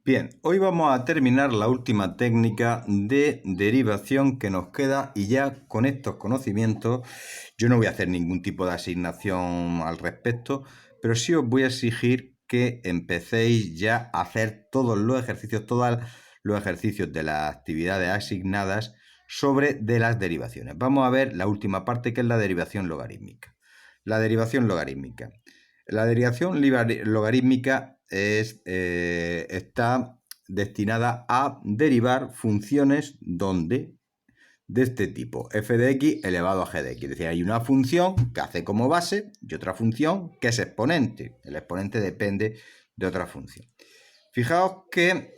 Bien, hoy vamos a terminar la última técnica de derivación que nos queda y ya con estos conocimientos yo no voy a hacer ningún tipo de asignación al respecto, pero sí os voy a exigir que empecéis ya a hacer todos los ejercicios de las actividades asignadas sobre de las derivaciones. Vamos a ver la última parte, que es la derivación logarítmica. La derivación logarítmica. La derivación logarítmica está destinada a derivar funciones donde de este tipo, f de x elevado a g de x. Es decir, hay una función que hace como base y otra función que es exponente. El exponente depende de otra función. Fijaos que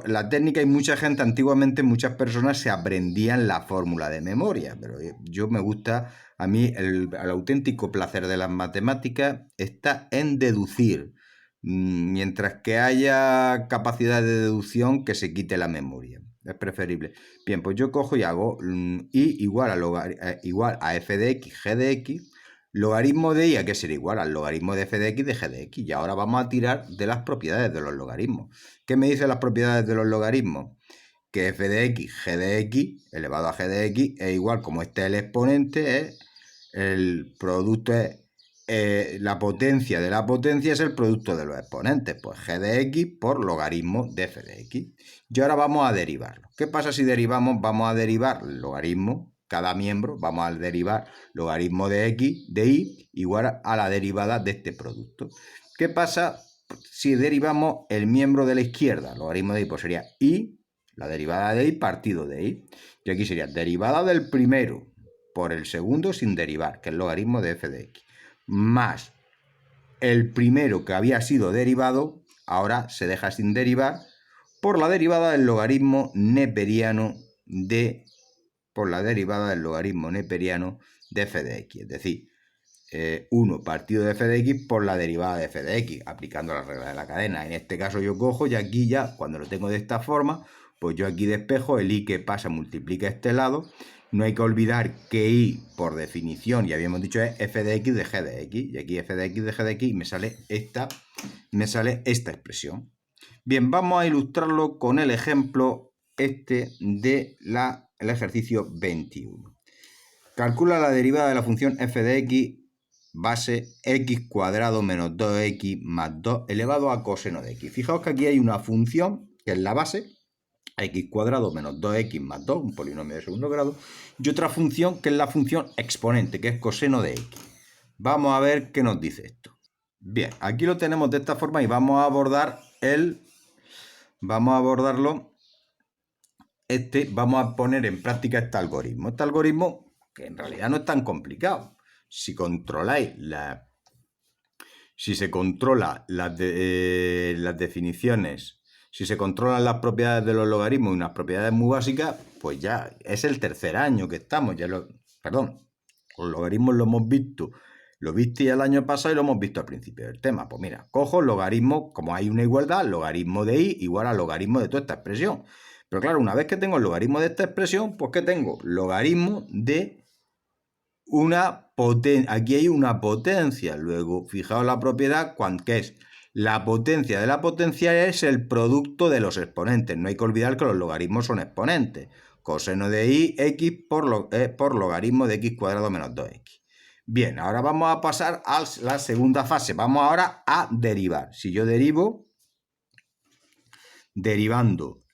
la técnica, y mucha gente, antiguamente muchas personas se aprendían la fórmula de memoria, pero yo me gusta, a mí el auténtico placer de las matemáticas está en deducir, mientras que haya capacidad de deducción, que se quite la memoria, es preferible. Bien, pues yo cojo y hago y igual a f de x, g de x. Logaritmo de y a qué será igual al logaritmo de f de x de g de x. Y ahora vamos a tirar de las propiedades de los logaritmos. ¿Qué me dicen las propiedades de los logaritmos? Que f de x, g de x, elevado a g de x, es igual, como este es el exponente, el producto es la potencia de la potencia es el producto de los exponentes. Pues g de x por logaritmo de f de x. Y ahora vamos a derivarlo. ¿Qué pasa si derivamos? Vamos a derivar el logaritmo. Cada miembro vamos a derivar logaritmo de x de y igual a la derivada de este producto. ¿Qué pasa si derivamos el miembro de la izquierda? Logaritmo de y, pues sería y, la derivada de y partido de y. Y aquí sería derivada del primero por el segundo sin derivar, que es el logaritmo de f de x, más el primero que había sido derivado, ahora se deja sin derivar, por la derivada del logaritmo neperiano de f de x, es decir, 1 partido de f de x por la derivada de f de x, aplicando la regla de la cadena. En este caso yo cojo y aquí ya, cuando lo tengo de esta forma, pues yo aquí despejo el y que pasa, multiplica este lado. No hay que olvidar que y, por definición, ya habíamos dicho, es f de x de g de x. Y aquí f de x de g de x y me sale esta expresión. Bien, vamos a ilustrarlo con el ejemplo del ejercicio 21. Calcula la derivada de la función f de x base x cuadrado menos 2x más 2 elevado a coseno de x. Fijaos que aquí hay una función que es la base, x cuadrado menos 2x más 2, un polinomio de segundo grado, y otra función que es la función exponente, que es coseno de x. Vamos a ver qué nos dice esto. Bien, aquí lo tenemos de esta forma y vamos a poner en práctica este algoritmo. Este algoritmo, que en realidad no es tan complicado. Si se controla las definiciones, si se controlan las propiedades de los logaritmos y unas propiedades muy básicas, pues ya es el tercer año que estamos. Los logaritmos lo hemos visto, lo viste el año pasado y lo hemos visto al principio del tema. Pues mira, cojo logaritmo, como hay una igualdad, logaritmo de y igual a logaritmo de toda esta expresión. Pero claro, una vez que tengo el logaritmo de esta expresión, pues ¿qué tengo? Logaritmo de una potencia. Aquí hay una potencia. Luego, fijaos la propiedad, que es la potencia de la potencia es el producto de los exponentes. No hay que olvidar que los logaritmos son exponentes. Coseno de y, x por logaritmo de x cuadrado menos 2x. Bien, ahora vamos a pasar a la segunda fase. Vamos ahora a derivar. Si yo derivando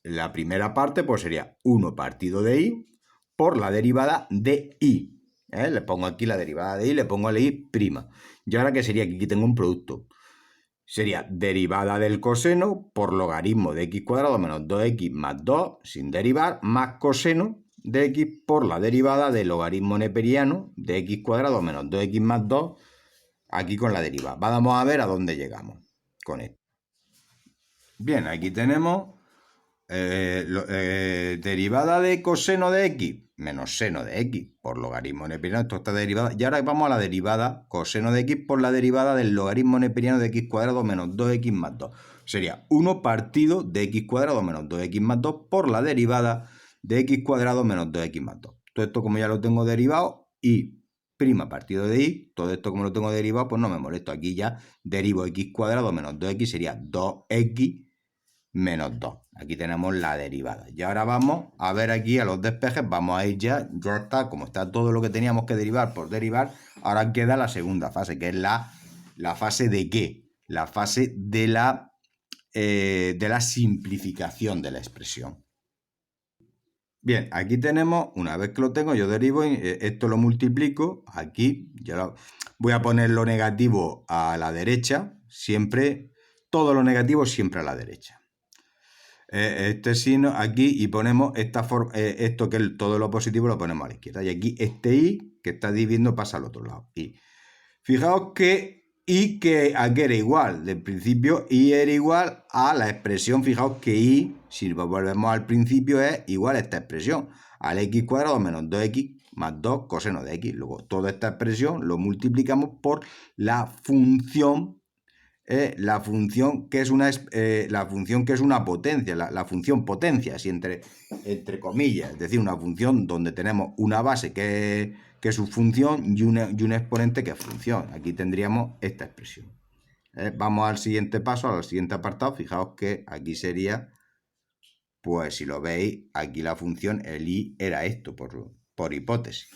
la primera parte, pues sería 1 partido de y por la derivada de y. Le pongo aquí la derivada de y, le pongo la y prima. Y ahora, ¿qué sería? Aquí tengo un producto. Sería derivada del coseno por logaritmo de x cuadrado menos 2x más 2, sin derivar, más coseno de x por la derivada del logaritmo neperiano de x cuadrado menos 2x más 2, aquí con la derivada. Vamos a ver a dónde llegamos con esto. Bien, aquí tenemos derivada de coseno de x menos seno de x por logaritmo neperiano. Esto está derivada. Y ahora vamos a la derivada coseno de x por la derivada del logaritmo neperiano de x cuadrado menos 2x más 2. Sería 1 partido de x cuadrado menos 2x más 2 por la derivada de x cuadrado menos 2x más 2. Todo esto, como ya lo tengo derivado, y prima partido de y, todo esto como lo tengo derivado, pues no me molesto. Aquí ya derivo x cuadrado menos 2x, sería 2x menos 2. Aquí tenemos la derivada. Y ahora vamos a ver aquí a los despejes, vamos a ir ya está, como está todo lo que teníamos que derivar por derivar, ahora queda la segunda fase, que es la fase de ¿qué? La fase de la simplificación de la expresión. Bien, aquí tenemos, una vez que lo tengo, yo derivo, esto lo multiplico, aquí, voy a poner lo negativo a la derecha, siempre, todo lo negativo siempre a la derecha. Este signo aquí y ponemos esta forma, esto que es todo lo positivo lo ponemos a la izquierda. Y aquí este i que está dividiendo pasa al otro lado. Y fijaos que i que aquí era igual, del principio i era igual a la expresión, fijaos que i, si volvemos al principio, es igual a esta expresión, al x cuadrado menos 2x más 2 coseno de x. Luego toda esta expresión lo multiplicamos por la función que es una potencia, la función potencia, así entre comillas, es decir, una función donde tenemos una base que es su función y un exponente que es función. Aquí tendríamos esta expresión. Vamos al siguiente paso, al siguiente apartado. Fijaos que aquí sería, pues si lo veis, aquí la función, el i era esto, por hipótesis.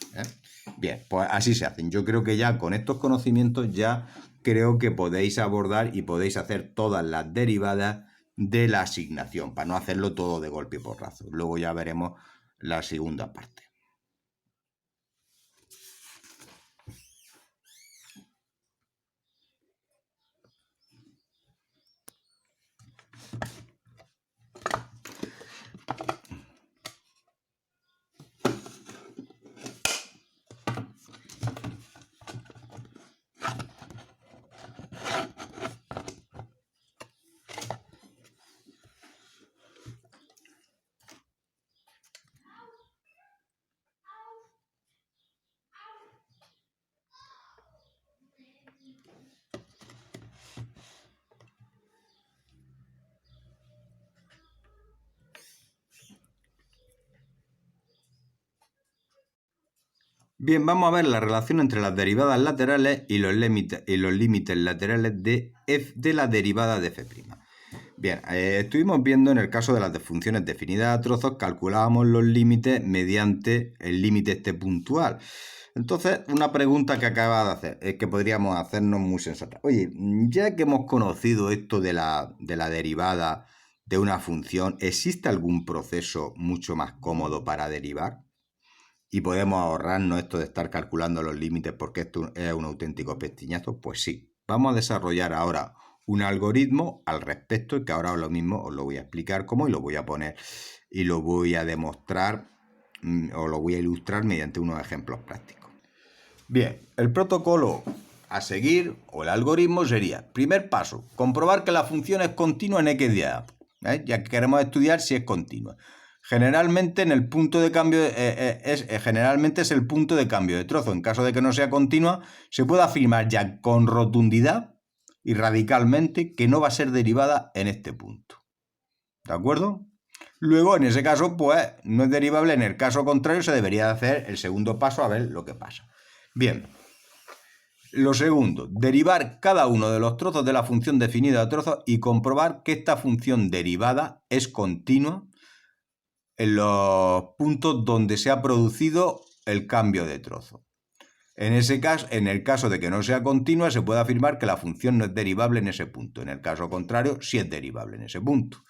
Bien, pues así se hacen. Yo creo que ya con estos conocimientos ya creo que podéis abordar y podéis hacer todas las derivadas de la asignación, para no hacerlo todo de golpe y porrazo. Luego ya veremos la segunda parte. Bien, vamos a ver la relación entre las derivadas laterales y los límites laterales de la derivada de f'. Bien, estuvimos viendo en el caso de las funciones definidas a trozos, calculábamos los límites mediante el límite este puntual. Entonces, una pregunta que acaba de hacer es que podríamos hacernos muy sensata. Oye, ya que hemos conocido esto de la derivada de una función, ¿existe algún proceso mucho más cómodo para derivar? Y podemos ahorrarnos esto de estar calculando los límites porque esto es un auténtico pestiñazo. Pues sí, vamos a desarrollar ahora un algoritmo al respecto y que ahora lo mismo os lo voy a explicar cómo y lo voy a poner y lo voy a demostrar o lo voy a ilustrar mediante unos ejemplos prácticos. Bien, el protocolo a seguir o el algoritmo sería, primer paso, comprobar que la función es continua en x de a, ya que queremos estudiar si es continua. Generalmente en el punto de cambio generalmente es el punto de cambio de trozo. En caso de que no sea continua, se puede afirmar ya con rotundidad y radicalmente que no va a ser derivada en este punto. ¿De acuerdo? Luego, en ese caso, pues no es derivable. En el caso contrario, se debería hacer el segundo paso a ver lo que pasa. Bien. Lo segundo, derivar cada uno de los trozos de la función definida a trozos y comprobar que esta función derivada es continua en los puntos donde se ha producido el cambio de trozo. En ese caso, en el caso de que no sea continua, se puede afirmar que la función no es derivable en ese punto. En el caso contrario, sí es derivable en ese punto.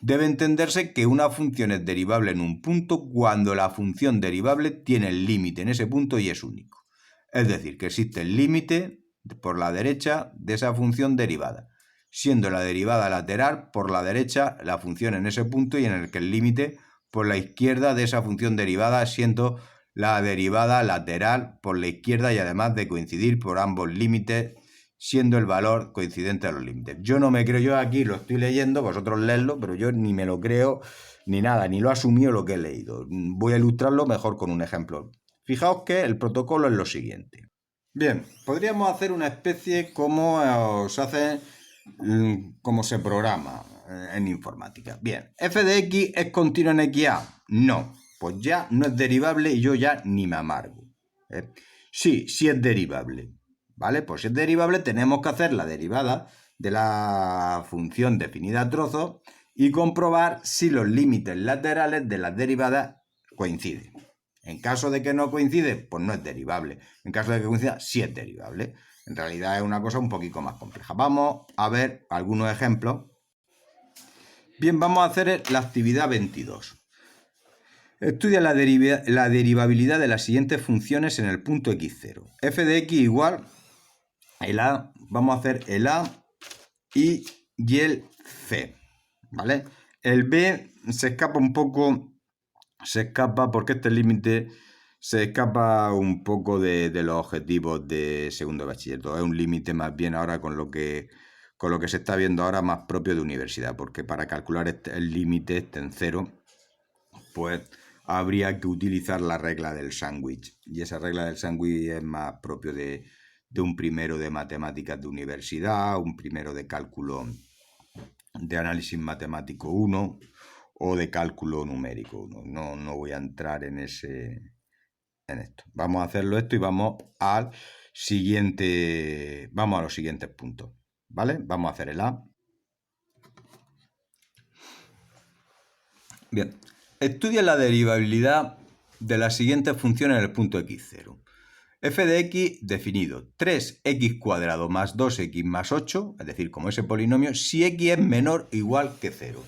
Debe entenderse que una función es derivable en un punto cuando la función derivable tiene el límite en ese punto y es único. Es decir, que existe el límite por la derecha de esa función derivada, siendo la derivada lateral por la derecha la función en ese punto y en el que el límite por la izquierda de esa función derivada, siendo la derivada lateral por la izquierda y además de coincidir por ambos límites, siendo el valor coincidente a los límites. Yo no me creo, yo aquí lo estoy leyendo, vosotros leedlo, pero yo ni me lo creo ni nada, ni lo he asumido lo que he leído. Voy a ilustrarlo mejor con un ejemplo. Fijaos que el protocolo es lo siguiente. Bien, podríamos hacer una especie como se hace, como se programa en informática. Bien, f de x es continua en xa. No, pues ya no es derivable y yo ya ni me amargo. Sí, sí es derivable. ¿Vale? Pues si es derivable tenemos que hacer la derivada de la función definida a trozos y comprobar si los límites laterales de las derivadas coinciden. En caso de que no coincide, pues no es derivable. En caso de que coincida, sí es derivable. En realidad es una cosa un poquito más compleja. Vamos a ver algunos ejemplos. Bien, vamos a hacer la actividad 22. Estudia la derivabilidad de las siguientes funciones en el punto x0. F de x igual el a, vamos a hacer el a y el c, ¿vale? El b se escapa un poco, porque este límite se escapa un poco de los objetivos de segundo de bachillerato. Es un límite más bien ahora con lo que se está viendo ahora más propio de universidad, porque para calcular el límite en cero, pues habría que utilizar la regla del sándwich. Y esa regla del sándwich es más propio de un primero de matemáticas de universidad, un primero de cálculo de análisis matemático 1 o de cálculo numérico 1. No voy a entrar en esto. Vamos a hacerlo esto y vamos a los siguientes puntos, ¿vale? Vamos a hacer el A. Bien. Estudia la derivabilidad de las siguientes funciones en el punto x0. F de x definido 3x cuadrado más 2x más 8, es decir, como ese polinomio, si x es menor o igual que 0.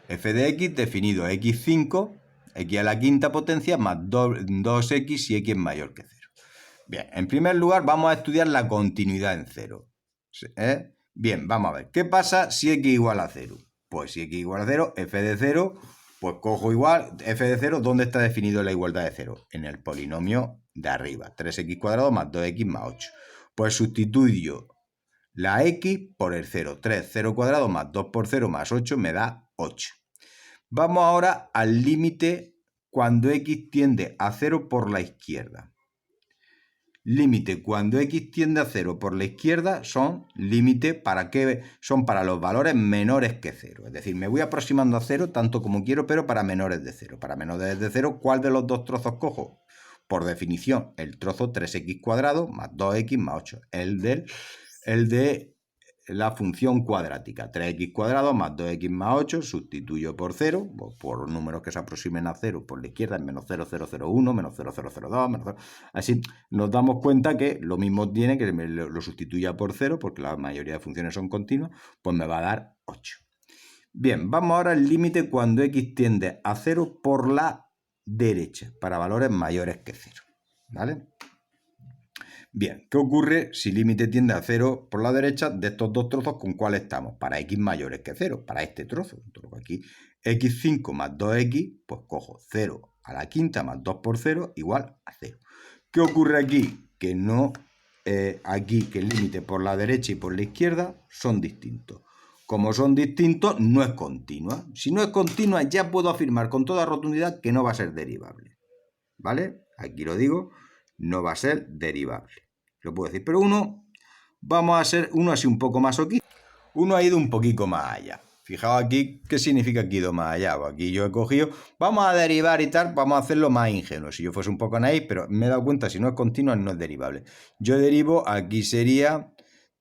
F de x definido x5, x a la quinta potencia más 2x si x es mayor que 0. Bien, en primer lugar vamos a estudiar la continuidad en 0. Bien, vamos a ver, ¿qué pasa si x igual a 0? Pues si x igual a 0, f de 0, pues cojo igual, f de 0, ¿dónde está definido la igualdad de 0? En el polinomio de arriba, 3x cuadrado más 2x más 8. Pues sustituyo la x por el 0. 3, 0 cuadrado más 2 por 0 más 8 me da 8. Vamos ahora al límite cuando x tiende a 0 por la izquierda. Límite cuando x tiende a 0 por la izquierda son límite para los valores menores que 0. Es decir, me voy aproximando a 0 tanto como quiero, pero para menores de 0. Para menores de 0, ¿cuál de los dos trozos cojo? Por definición, el trozo 3x cuadrado más 2x más 8. El de la función cuadrática. 3x cuadrado más 2x más 8, sustituyo por 0, por números que se aproximen a 0 por la izquierda, en menos 0,001, menos 0,002, menos 0. Así nos damos cuenta que lo mismo tiene que lo sustituya por 0, porque la mayoría de funciones son continuas, pues me va a dar 8. Bien, vamos ahora al límite cuando x tiende a 0 por la derecha, para valores mayores que 0, ¿vale? Bien, ¿qué ocurre si límite tiende a 0 por la derecha de estos dos trozos? ¿Con cuál estamos? Para x mayores que 0, para este trozo. Entonces aquí x5 más 2x, pues cojo 0 a la quinta más 2 por 0 igual a 0. ¿Qué ocurre aquí? Que no, aquí que el límite por la derecha y por la izquierda son distintos. Como son distintos, no es continua. Si no es continua, ya puedo afirmar con toda rotundidad que no va a ser derivable. ¿Vale? Aquí lo digo, no va a ser derivable. Lo puedo decir, pero vamos a ser uno así un poco más aquí. Uno ha ido un poquito más allá. Fijaos aquí, ¿qué significa que he ido más allá? Pues aquí yo he cogido, vamos a derivar y tal, vamos a hacerlo más ingenuo. Si yo fuese un poco naif, pero me he dado cuenta, si no es continua, no es derivable. Yo derivo, aquí sería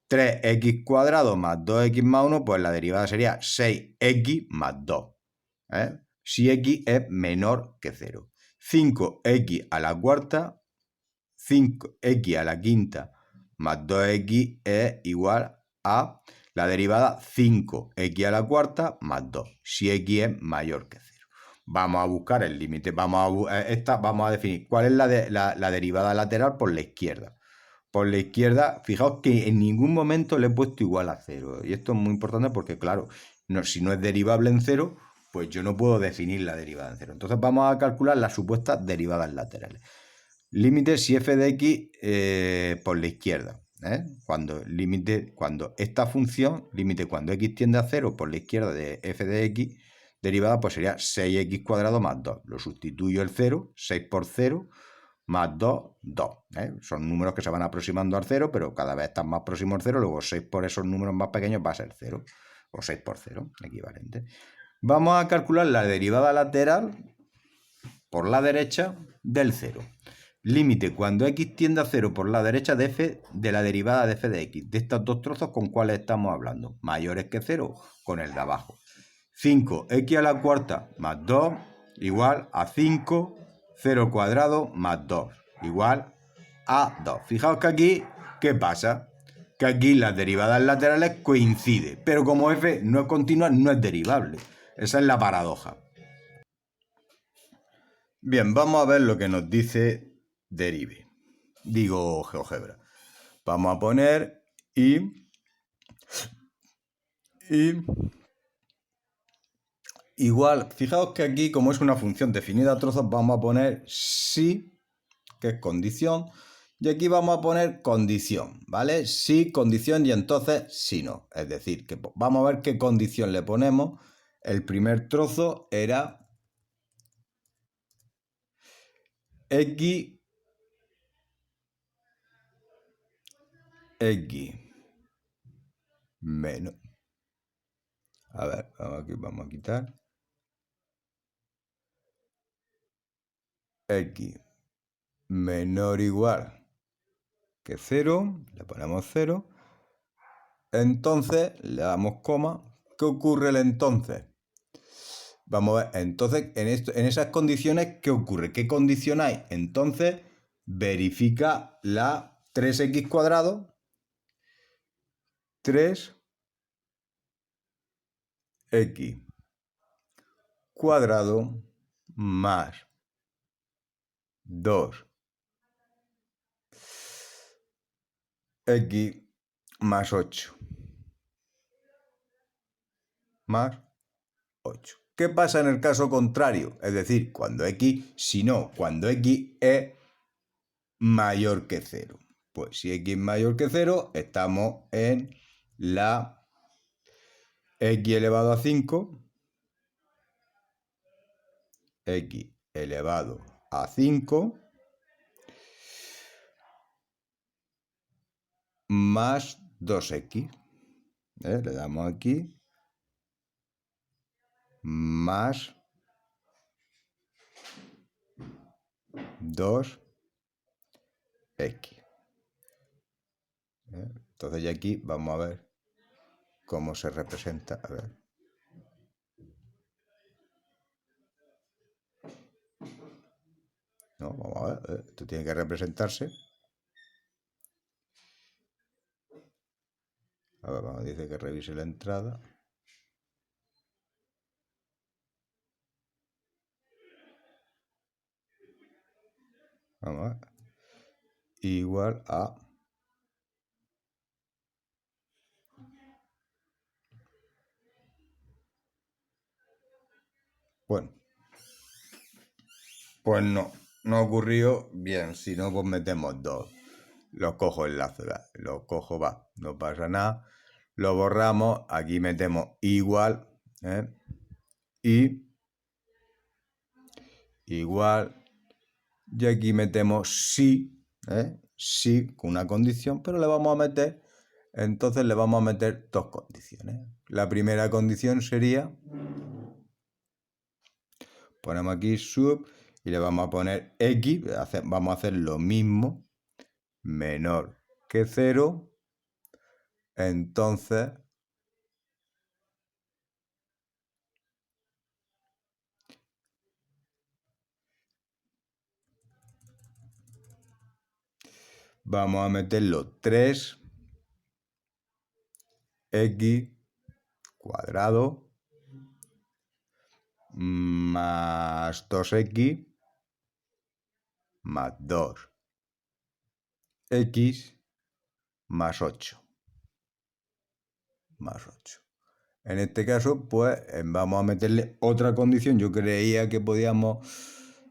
3x cuadrado más 2x más 1, pues la derivada sería 6x más 2. Si x es menor que 0. 5x a la cuarta, 5x a la quinta más 2x es igual a la derivada 5x a la cuarta más 2, si x es mayor que 0. Vamos a buscar el límite, vamos a definir cuál es la derivada lateral por la izquierda. Por la izquierda, fijaos que en ningún momento le he puesto igual a 0. Y esto es muy importante porque, claro, si no es derivable en 0, pues yo no puedo definir la derivada en 0. Entonces vamos a calcular las supuestas derivadas laterales. Límite si f de x por la izquierda. Cuando esta función, límite cuando x tiende a 0 por la izquierda de f de x, derivada pues sería 6x cuadrado más 2. Lo sustituyo el 0, 6 por 0, más 2, 2. Son números que se van aproximando al 0, pero cada vez están más próximos al 0, luego 6 por esos números más pequeños va a ser 0, o 6 por 0, equivalente. Vamos a calcular la derivada lateral por la derecha del 0. límite cuando x tiende a 0 por la derecha de f de la derivada de f de x. De estos dos trozos, ¿con cuáles estamos hablando? Mayores que 0, con el de abajo. 5x a la cuarta más 2 igual a 5, 0 al cuadrado más 2 igual a 2. Fijaos que aquí, ¿qué pasa? Que aquí las derivadas laterales coinciden, pero como f no es continua, no es derivable. Esa es la paradoja. Bien, vamos a ver lo que nos dice derive. Digo GeoGebra. Vamos a poner y igual, fijaos que aquí, como es una función definida a trozos, vamos a poner si, que es condición, y aquí vamos a poner condición, ¿vale? Si, condición y entonces si no. Es decir, que vamos a ver qué condición le ponemos. El primer trozo era x menos. A ver, vamos a quitar. X menor o igual que 0, le ponemos 0. Entonces le damos coma. ¿Qué ocurre el entonces? Vamos a ver, entonces en esas condiciones, ¿qué ocurre? ¿Qué condición hay? Entonces verifica la 3x cuadrado, 3x cuadrado más 2x más 8 más 8. ¿Qué pasa en el caso contrario? Es decir, cuando x, si no, cuando x es mayor que 0. Pues si x es mayor que 0, estamos en la x elevado a 5, x elevado a 5 más 2x. Le damos aquí más 2x. Entonces ya aquí vamos a ver cómo se representa. A ver. No, vamos a ver. Esto tiene que representarse. A ver, vamos, dice que revise la entrada. Vamos a ver. Igual a... Bueno. Pues no ocurrió. Bien, si no, pues metemos 2. Lo cojo en la ciudad. Lo cojo, va. No pasa nada. Lo borramos. Aquí metemos igual. Y igual. Y aquí metemos sí. Sí, con una condición. Pero le vamos a meter. Entonces le vamos a meter dos condiciones. La primera condición sería... Ponemos aquí sub. Y le vamos a poner x. Vamos a hacer lo mismo. Menor que 0. Entonces vamos a meterlo 3x cuadrado más 2x más 2x más 8. Más 8. En este caso, pues vamos a meterle otra condición. Yo creía que podíamos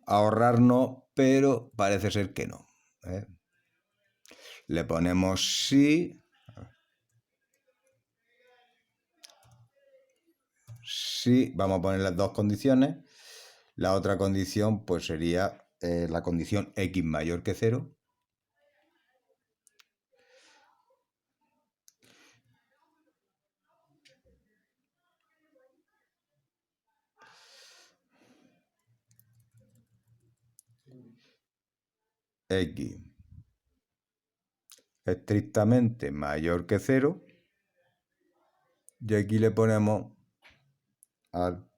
ahorrarnos, pero parece ser que no. Le ponemos sí. Sí, vamos a poner las dos condiciones. La otra condición, pues sería la condición x mayor que 0. x estrictamente mayor que 0, y aquí le ponemos al.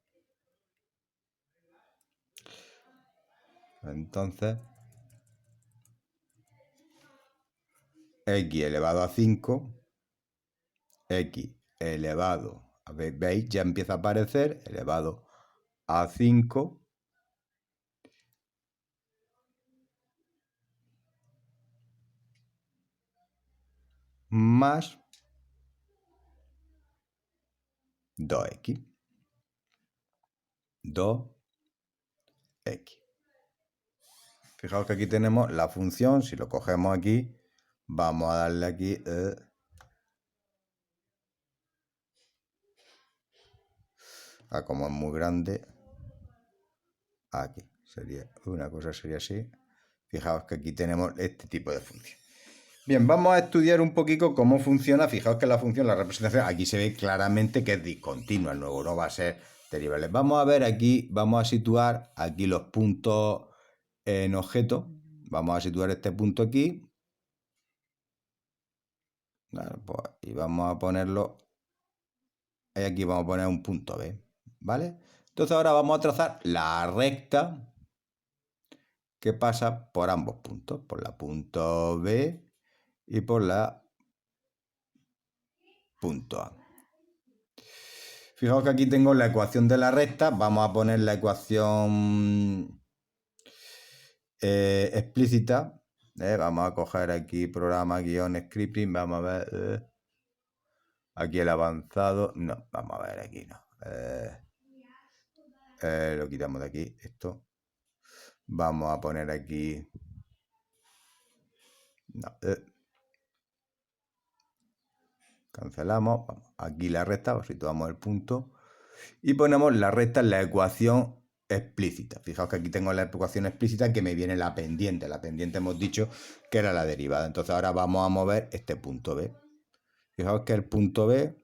Entonces, x elevado a 5, x elevado, a ver, veis, ya empieza a aparecer, elevado a 5 más 2x. 2x. Fijaos que aquí tenemos la función, si lo cogemos aquí, vamos a darle aquí a como es muy grande, aquí sería una cosa, sería así. Fijaos que aquí tenemos este tipo de función. Bien, vamos a estudiar un poquito cómo funciona. Fijaos que la función, la representación, aquí se ve claramente que es discontinua, el nuevo no va a ser derivable. Vamos a ver aquí, vamos a situar aquí los puntos en objeto. Vamos a situar este punto aquí. Vale, pues, y vamos a ponerlo. Y aquí vamos a poner un punto B. ¿Vale? Entonces ahora vamos a trazar la recta que pasa por ambos puntos, por la punto B y por la punto A. Fijaos que aquí tengo la ecuación de la recta. Vamos a poner la ecuación explícita. Vamos a coger aquí programa -scripting. Vamos a ver. Aquí el avanzado. No, vamos a ver aquí. No. Lo quitamos de aquí. Esto. Vamos a poner aquí. No. Cancelamos. Vamos. Aquí la recta. Situamos el punto. Y ponemos la recta en la ecuación explícita. Fijaos que aquí tengo la ecuación explícita que me viene la pendiente. La pendiente hemos dicho que era la derivada. Entonces ahora vamos a mover este punto B. Fijaos que el punto B,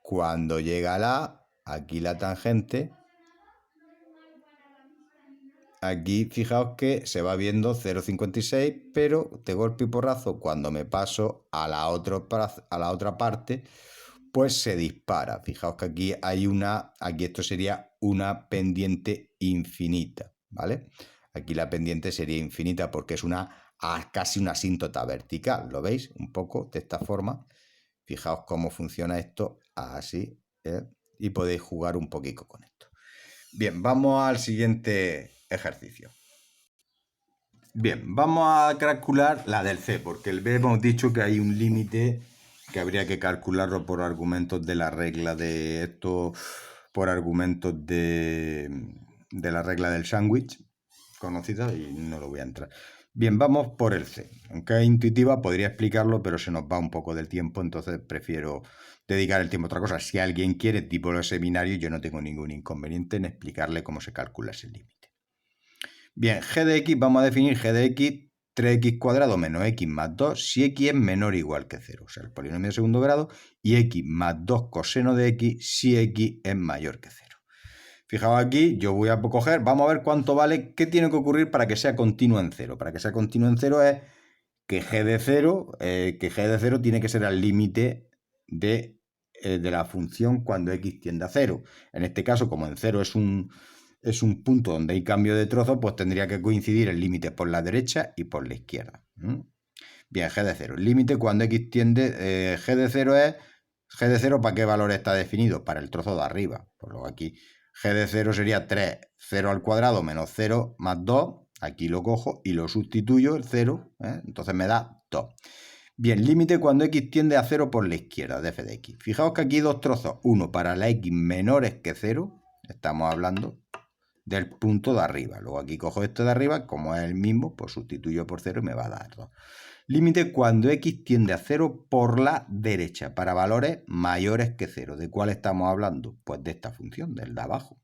cuando llega a la A, aquí la tangente, aquí fijaos que se va viendo 0,56, pero de golpe y porrazo, cuando me paso a la otra parte, pues se dispara. Fijaos que aquí hay aquí esto sería una pendiente infinita, ¿vale? Aquí la pendiente sería infinita porque es casi una asíntota vertical, ¿lo veis? Un poco de esta forma. Fijaos cómo funciona esto así, y podéis jugar un poquito con esto. Bien, vamos al siguiente ejercicio. Bien, vamos a calcular la del C, porque el B hemos dicho que hay un límite que habría que calcularlo por argumentos de la regla de esto, por argumentos de la regla del sándwich conocida, y no lo voy a entrar. Bien, vamos por el C. Aunque es intuitiva, podría explicarlo, pero se nos va un poco del tiempo, entonces prefiero dedicar el tiempo a otra cosa. Si alguien quiere, tipo los seminarios, yo no tengo ningún inconveniente en explicarle cómo se calcula ese límite. Bien, g de x, vamos a definir g de x 3x cuadrado menos x más 2 si x es menor o igual que 0, o sea, el polinomio de segundo grado, y x más 2 coseno de x si x es mayor que 0. Fijaos aquí, yo voy a coger, vamos a ver cuánto vale, qué tiene que ocurrir para que sea continuo en 0. Para que sea continuo en 0 es que g de 0, tiene que ser al límite de la función cuando x tiende a 0. En este caso, como en 0 es un punto donde hay cambio de trozo, pues tendría que coincidir el límite por la derecha y por la izquierda. Bien, g de 0. El límite cuando x tiende, g de 0 es, g de 0 ¿para qué valor está definido? Para el trozo de arriba. Por lo aquí g de 0 sería 3, 0 al cuadrado menos 0 más 2. Aquí lo cojo y lo sustituyo, el 0, entonces me da 2. Bien, límite cuando x tiende a 0 por la izquierda de f de x. Fijaos que aquí hay dos trozos. Uno para la x menores que 0, estamos hablando del punto de arriba. Luego aquí cojo esto de arriba, como es el mismo, pues sustituyo por 0 y me va a dar 2. Límite cuando x tiende a 0 por la derecha, para valores mayores que 0. ¿De cuál estamos hablando? Pues de esta función, del de abajo.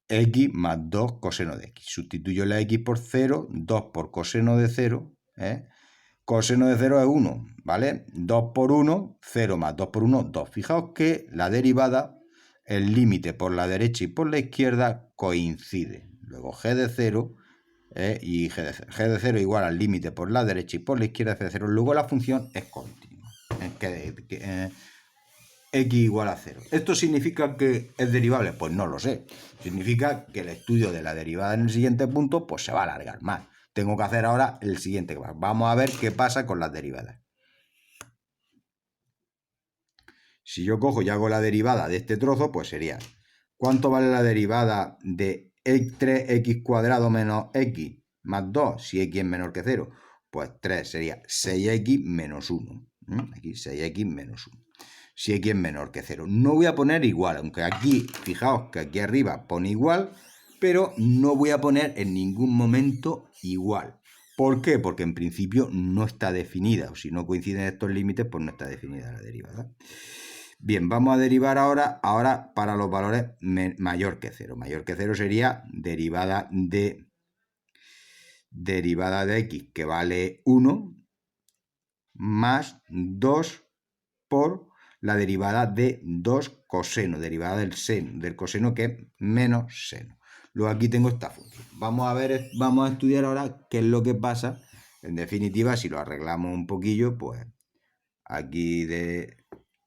X más 2 coseno de x. Sustituyo la x por 0, 2 por coseno de 0. Coseno de 0 es 1, ¿vale? 2 por 1, 0 más 2 por 1, 2. Fijaos que la derivada, el límite por la derecha y por la izquierda coincide. luego g de 0 y g de 0. G de 0 igual al límite por la derecha y por la izquierda de 0. Luego la función es continua. X igual a 0. ¿Esto significa que es derivable? Pues no lo sé. Significa que el estudio de la derivada en el siguiente punto pues se va a alargar más. Tengo que hacer ahora el siguiente. Vamos a ver qué pasa con las derivadas. Si yo cojo y hago la derivada de este trozo, pues sería ¿cuánto vale la derivada de 3x cuadrado menos x más 2 si x es menor que 0? Pues 3 sería 6x menos 1. Aquí 6x menos 1. Si x es menor que 0. No voy a poner igual, aunque aquí, fijaos que aquí arriba pone igual, pero no voy a poner en ningún momento igual. ¿Por qué? Porque en principio no está definida, o si no coinciden estos límites, pues no está definida la derivada. Bien, vamos a derivar ahora para los valores mayor que 0. Mayor que 0 sería derivada de x, que vale 1, más 2 por la derivada de 2 coseno, derivada del seno, del coseno, que es menos seno. Luego aquí tengo esta función. Vamos a estudiar ahora qué es lo que pasa. En definitiva, si lo arreglamos un poquillo, pues aquí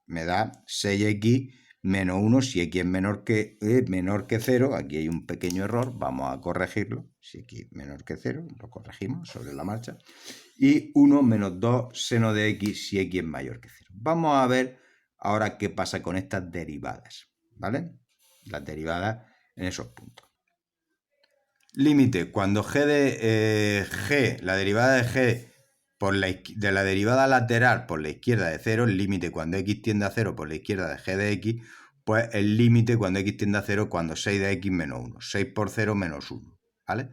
me da 6x menos 1 si x es menor que 0. Aquí hay un pequeño error, vamos a corregirlo. Si x es menor que 0, lo corregimos sobre la marcha. Y 1 menos 2 seno de x si x es mayor que 0. Vamos a ver ahora qué pasa con estas derivadas, ¿vale? Las derivadas en esos puntos. Límite, cuando g de la derivada de g de la derivada lateral por la izquierda de 0, el límite cuando x tiende a 0 por la izquierda de g de x, pues el límite cuando x tiende a 0 cuando 6 de x menos 1. 6 por 0 menos 1, ¿vale?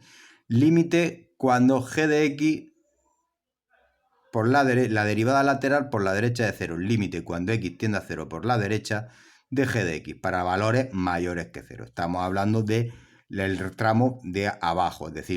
Límite cuando g de x por la derivada lateral por la derecha de 0. Límite cuando x tiende a 0 por la derecha de g de x para valores mayores que 0. Estamos hablando del tramo de abajo, es decir,